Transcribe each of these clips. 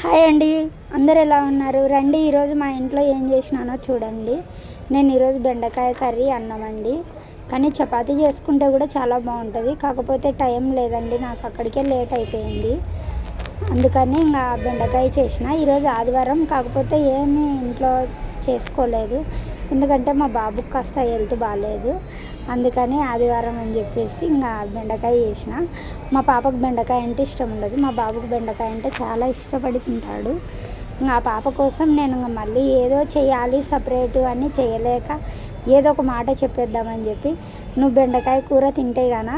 Hi అండి, అందరు ఎలా ఉన్నారు? రండి ఈరోజు మా ఇంట్లో ఏం చేసినానో చూడండి. నేను ఈరోజు బెండకాయ కర్రీ అన్నం అండి. కానీ చపాతీ చేసుకుంటే కూడా చాలా బాగుంటుంది. కాకపోతే టైం లేదండి, నాకు అక్కడికే లేట్ అయిపోయింది. అందుకని ఇంకా బెండకాయ చేసిన. ఈరోజు ఆదివారం, కాకపోతే ఏమీ ఇంట్లో చేసుకోలేదు. ఎందుకంటే మా బాబుకి కాస్త హెల్త్ బాగాలేదు. అందుకని ఆదివారం అని చెప్పేసి ఇంకా బెండకాయ చేసిన. మా పాపకు బెండకాయ అంటే ఇష్టం ఉండదు, మా బాబుకు బెండకాయ అంటే చాలా ఇష్టపడి తింటాడు. ఇంకా ఆ పాప కోసం నేను ఇంకా మళ్ళీ ఏదో చేయాలి సపరేటు అని చేయలేక ఏదో ఒక మాట చెప్పేద్దామని చెప్పి, నువ్వు బెండకాయ కూర తింటే గానా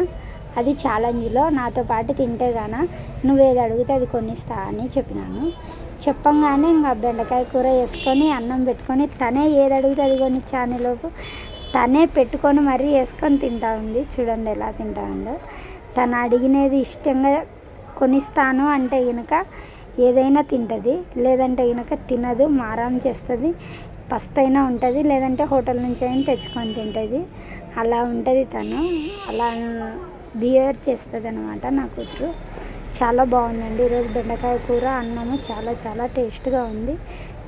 అది ఛాలెంజ్లో నాతో పాటు తింటే గానా నువ్వేది అడిగితే అది కొనిస్తా అని చెప్పినాను. చెప్పంగానే ఇంకా బెండకాయ కూర వేసుకొని అన్నం పెట్టుకొని తనే ఏది అడిగితే అది కొనిచ్చానిలోపు తనే పెట్టుకొని మరీ వేసుకొని తింటా ఉంది. చూడండి ఎలా తింటా ఉందో. తను అడిగినది ఇష్టంగా కొనిస్తాను అంటే కనుక ఏదైనా తింటుంది, లేదంటే కనుక తినదు, మారం చేస్తుంది. పస్తైనా ఉంటుంది, లేదంటే హోటల్ నుంచి అయినా తెచ్చుకొని తింటుంది. అలా ఉంటుంది తను, అలా బిహేవ్ చేస్తుంది అనమాట నా కూతురు. చాలా బాగుందండి ఈరోజు బెండకాయ కూర అన్నము, చాలా చాలా టేస్ట్గా ఉంది.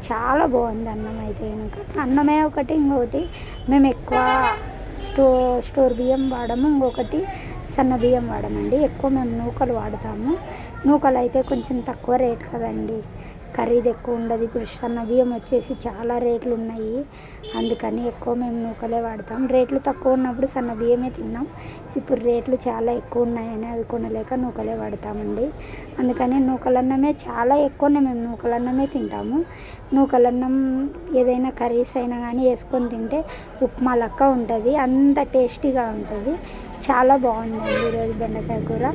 చాలా బాగుంది అన్నం అయితే కనుక. అన్నమే ఒకటి, ఇంకొకటి మేము ఎక్కువ స్టోర్ బియ్యం వాడము, ఇంకొకటి సన్న బియ్యం వాడమండి. ఎక్కువ మేము నూకలు వాడతాము. నూకలు అయితే కొంచెం తక్కువ రేట్ కదండి, ఖరీదు ఎక్కువ ఉండదు. ఇప్పుడు సన్న బియ్యం వచ్చేసి చాలా రేట్లు ఉన్నాయి, అందుకని ఎక్కువ మేము నూకలే వాడతాం. రేట్లు తక్కువ ఉన్నప్పుడు సన్న బియ్యమే తిన్నాం. ఇప్పుడు రేట్లు చాలా ఎక్కువ ఉన్నాయని అవి కొనలేక నూకలే వాడతామండి. అందుకని నూకలన్నమే చాలా ఎక్కువనే మేము నూకలన్నమే తింటాము. నూకలన్నం ఏదైనా కర్రీస్ అయినా కానీ వేసుకొని తింటే ఉప్మా లెక్క ఉంటుంది, అంత టేస్టీగా ఉంటుంది. చాలా బాగుందండి ఈరోజు బెండకాయ కూర.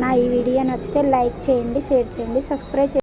నా ఈ వీడియో నచ్చితే లైక్ చేయండి, షేర్ చేయండి, సబ్స్క్రైబ్ చేయండి.